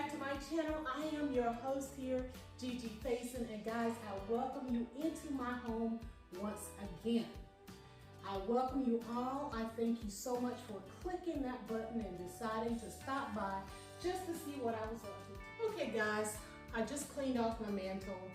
back to my channel. I am your host here, Gigi Faison, and guys, I welcome you into my home once again. I welcome you all. I thank you so much for clicking that button and deciding to stop by just to see what I was up to. Okay guys, I just cleaned off my mantle,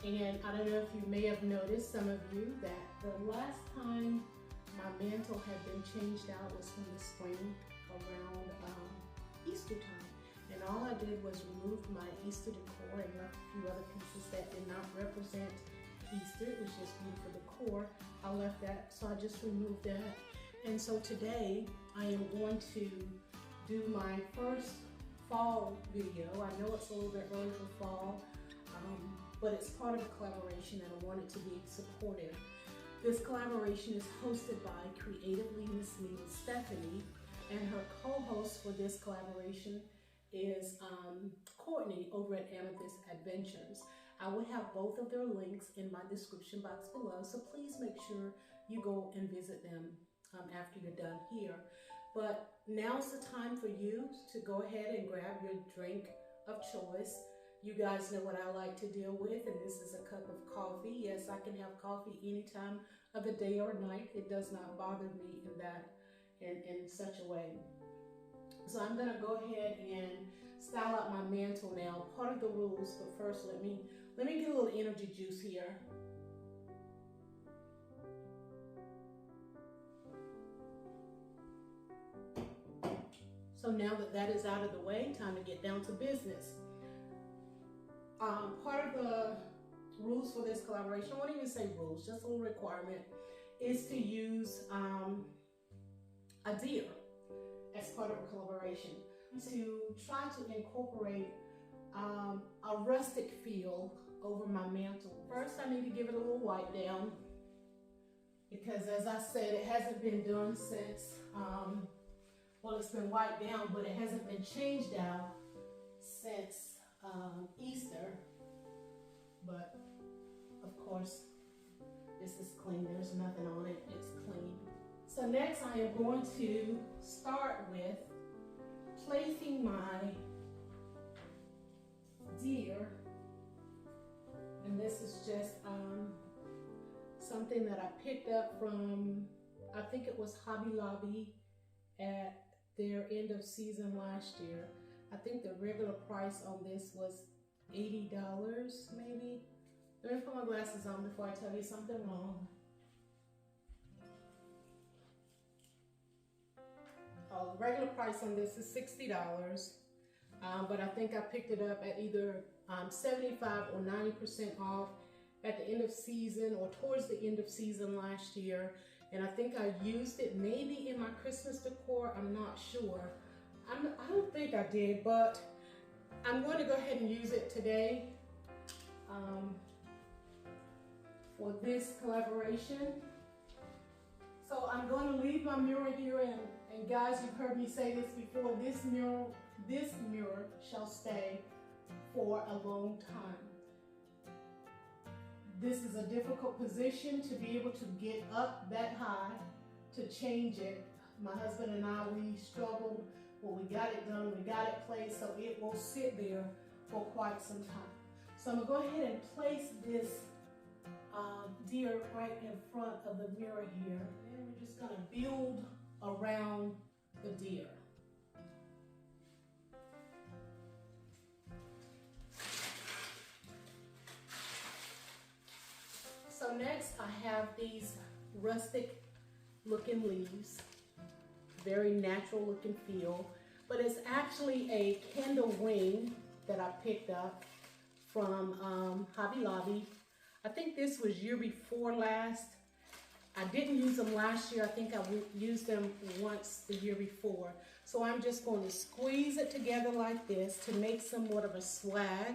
and I don't know if you may have noticed, some of you, that the last time my mantle had been changed out was from the spring around Easter time. And all I did was remove my Easter decor and left a few other pieces that did not represent Easter. It was just beautiful decor. I left that, so I just removed that. And so today I am going to do my first fall video. I know it's a little bit early for fall, but it's part of a collaboration and I want it to be supportive. This collaboration is hosted by Creatively Miss Me with Stephanie, and her co-host for this collaboration is Courtney over at Amethyst Adventures. I will have both of their links in my description box below, so please make sure you go and visit them after you're done here. But now's the time for you to go ahead and grab your drink of choice. You guys know what I like to deal with, and this is a cup of coffee. Yes, I can have coffee any time of the day or night. It does not bother me in such a way. So I'm gonna go ahead and style out my mantle now. Part of the rules, but first let me get a little energy juice here. So now that that is out of the way, time to get down to business. Part of the rules for this collaboration, I won't even say rules, just a little requirement, is to use a deer as part of a collaboration, to try to incorporate a rustic feel over my mantle. First, I need to give it a little wipe down, because as I said, it hasn't been done since, well, it's been wiped down, but it hasn't been changed out since Easter. But of course, this is clean. There's nothing on it. It's clean. So next I am going to start with placing my deer, and this is just something that I picked up from, I think it was Hobby Lobby at their end of season last year. I think the regular price on this was $80 maybe. Let me put my glasses on before I tell you something wrong. The regular price on this is $60, but I think I picked it up at either 75 or 90% off at the end of season or towards the end of season last year. And I think I used it maybe in my Christmas decor, I'm not sure. I don't think I did, but I'm going to go ahead and use it today for this collaboration. So I'm going to leave my mirror here, and guys, you've heard me say this before, this mirror shall stay for a long time. This is a difficult position to be able to get up that high to change it. My husband and I, we struggled, but we got it done, we got it placed, so it will sit there for quite some time. So I'm gonna go ahead and place this deer right in front of the mirror here. And we're just gonna build around the deer. So next I have these rustic looking leaves, very natural looking feel, but it's actually a candle wing that I picked up from Hobby Lobby. I think this was year before last. I didn't use them last year. I think I used them once the year before. So I'm just going to squeeze it together like this to make somewhat of a swag.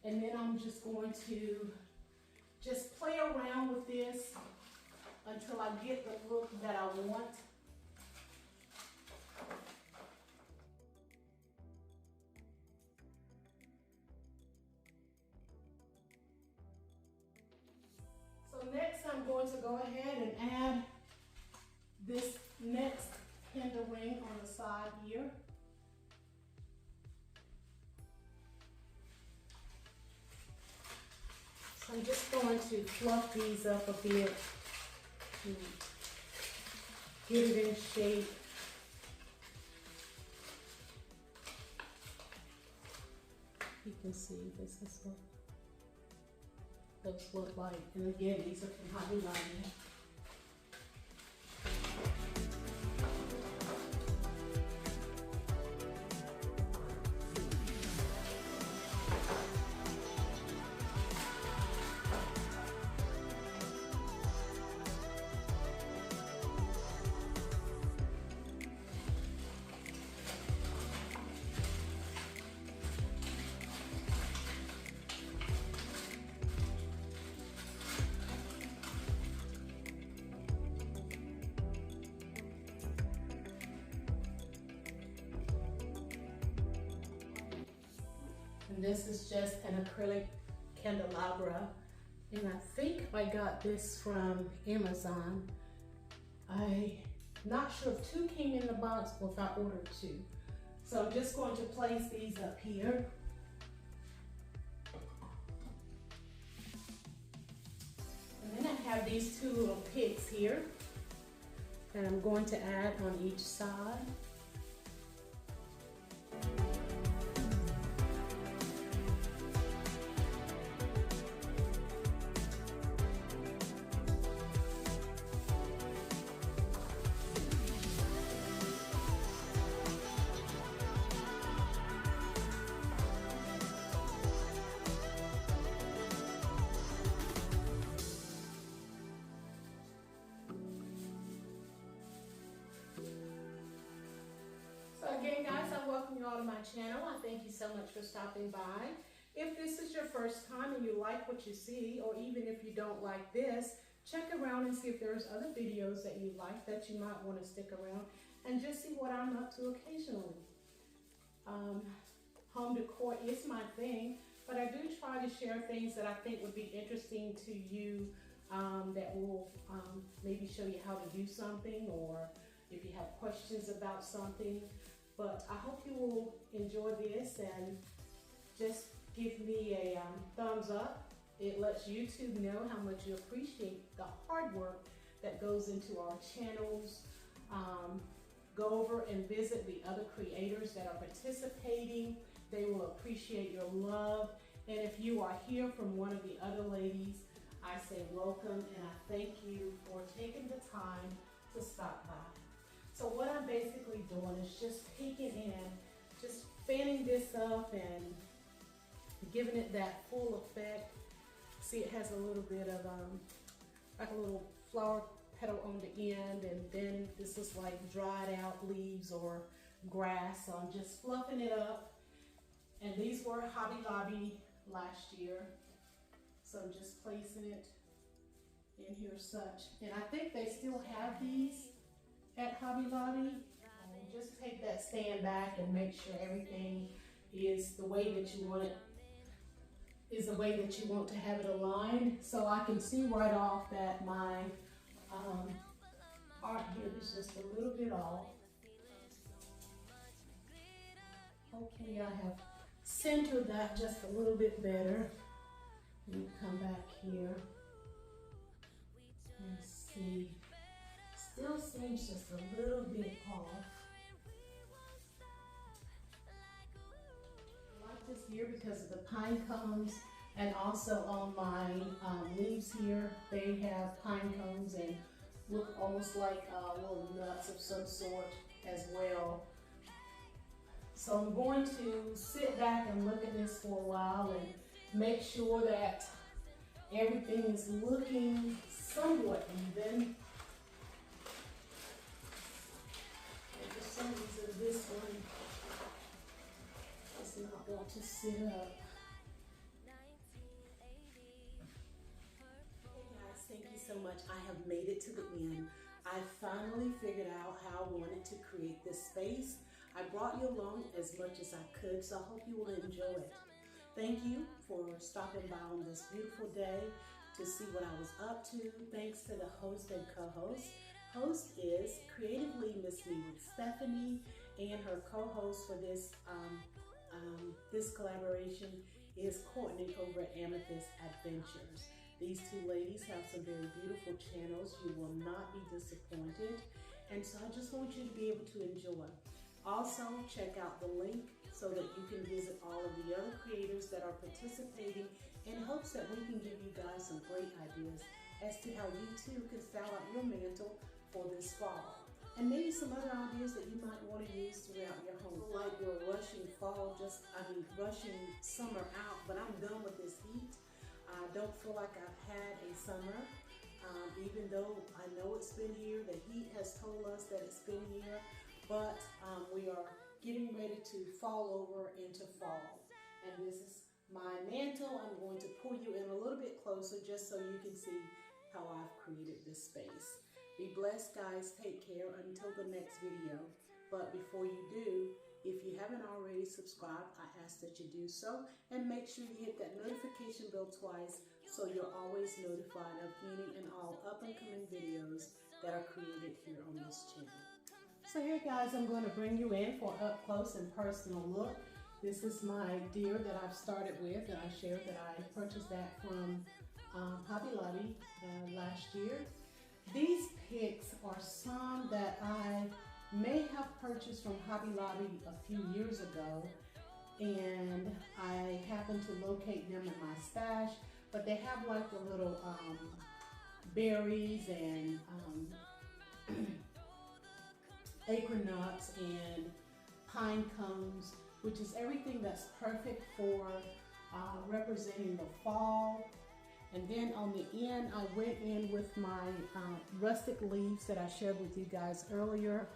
And then I'm just going to just play around with this until I get the look that I want. So next I'm going to go ahead and add this next candle ring on the side here. I'm just going to fluff these up a bit to get it in shape. You can see this is what those look like. And again, these are from Hobby Lobby. And this is just an acrylic candelabra, and I think I got this from Amazon. I'm not sure if 2 came in the box or if I ordered 2. So I'm just going to place these up here. And then I have these 2 little pics here that I'm going to add on each side. Again, guys, I welcome you all to my channel. I thank you so much for stopping by. If this is your first time and you like what you see, or even if you don't like this, check around and see if there's other videos that you like that you might want to stick around and just see what I'm up to occasionally. Home decor is my thing, but I do try to share things that I think would be interesting to you, that will maybe show you how to do something, or if you have questions about something. But I hope you will enjoy this and just give me a thumbs up. It lets YouTube know how much you appreciate the hard work that goes into our channels. Go over and visit the other creators that are participating. They will appreciate your love. And if you are here from one of the other ladies, I say welcome, and I thank you for taking the time to stop by. So what I'm basically doing is just taking in, just fanning this up and giving it that full effect. See, it has a little bit of like a little flower petal on the end, and then this is like dried out leaves or grass. So I'm just fluffing it up. And these were Hobby Lobby last year. So I'm just placing it in here such. And I think they still have these at Hobby Lobby. Just take that stand back and make sure everything is the way that you want it, is the way that you want to have it aligned. So I can see right off that my art here is just a little bit off. Okay, I have centered that just a little bit better. Let me come back here and see. Still seems just a little bit off. I like this here because of the pine cones, and also on my leaves here, they have pine cones and look almost like little nuts of some sort as well. So I'm going to sit back and look at this for a while and make sure that everything is looking somewhat even. For some reason, this one does not want to sit up. Hey guys, thank you so much. I have made it to the end. I finally figured out how I wanted to create this space. I brought you along as much as I could, so I hope you will enjoy it. Thank you for stopping by on this beautiful day to see what I was up to. Thanks to the host and co-host. Host is Creatively Miss Me with Stephanie, and her co-host for this this collaboration is Courtney over at Amethyst Adventures. These two ladies have some very beautiful channels. You will not be disappointed. And so I just want you to be able to enjoy. Also, check out the link so that you can visit all of the other creators that are participating in hopes that we can give you guys some great ideas as to how you too can style out your mantle for this fall. And maybe some other ideas that you might want to use throughout your home. Like we're rushing fall, rushing summer out, but I'm done with this heat. I don't feel like I've had a summer, even though I know it's been here. The heat has told us that it's been here, but we are getting ready to fall over into fall. And this is my mantle. I'm going to pull you in a little bit closer just so you can see how I've created this space. Be blessed, guys. Take care until the next video. But before you do, if you haven't already subscribed, I ask that you do so. And make sure you hit that notification bell twice so you're always notified of any and all up-and-coming videos that are created here on this channel. So here, guys, I'm going to bring you in for an up-close and personal look. This is my deer that I've started with, and I shared that I purchased that from Hobby Lobby last year. These pics are some that I may have purchased from Hobby Lobby a few years ago, and I happened to locate them in my stash, but they have like the little berries and acorn nuts and pine cones, which is everything that's perfect for representing the fall. And then on the end, I went in with my rustic leaves that I shared with you guys earlier.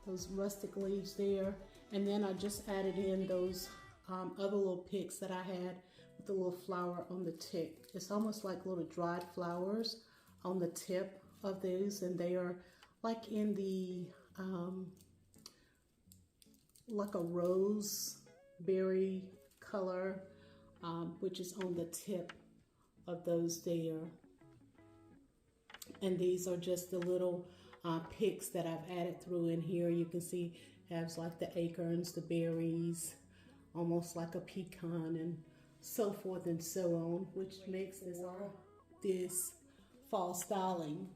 Those rustic leaves there. And then I just added in those other little picks that I had with the little flower on the tip. It's almost like little dried flowers on the tip of these, and they are like in the, like a rose berry color. Which is on the tip of those there. And these are just the little picks that I've added through in here. You can see it has like the acorns, the berries, almost like a pecan, and so forth and so on, which makes this fall styling.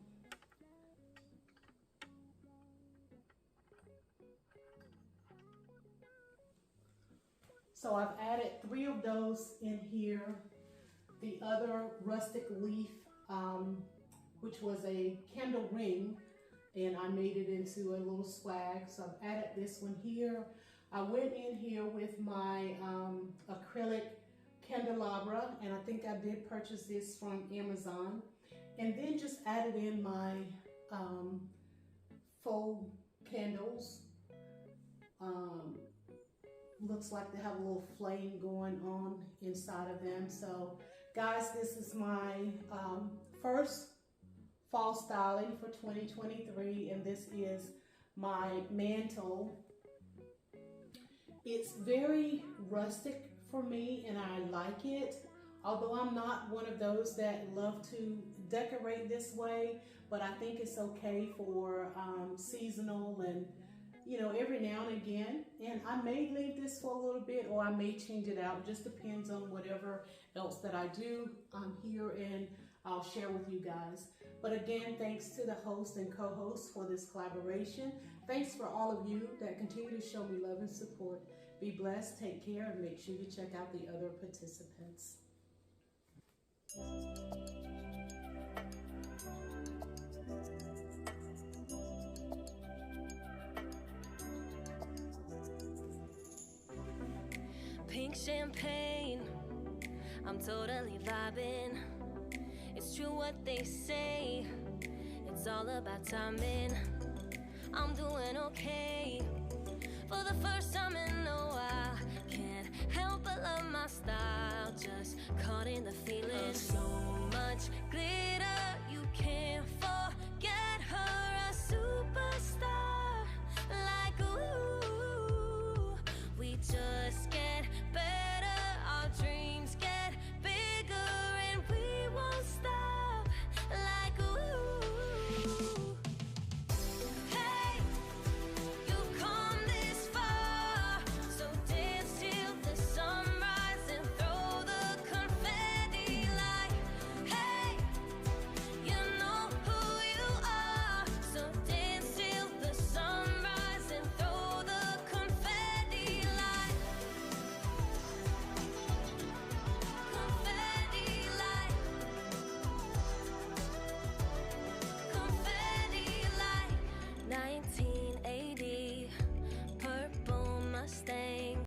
So I've added 3 of those in here. The other rustic leaf, which was a candle ring, and I made it into a little swag. So I've added this one here. I went in here with my acrylic candelabra, and I think I did purchase this from Amazon. And then just added in my faux candles. Looks like they have a little flame going on inside of them. So guys, this is my first fall styling for 2023, and this is my mantle. It's very rustic for me, and I like it. Although I'm not one of those that love to decorate this way, but I think it's okay for seasonal and, you know, every now and again. And I may leave this for a little bit, or I may change it out. It just depends on whatever else that I do here, and I'll share with you guys. But again, thanks to the host and co-host for this collaboration. Thanks for all of you that continue to show me love and support. Be blessed, take care, and make sure you check out the other participants. Pink champagne, I'm totally vibing. It's true what they say, it's all about timing.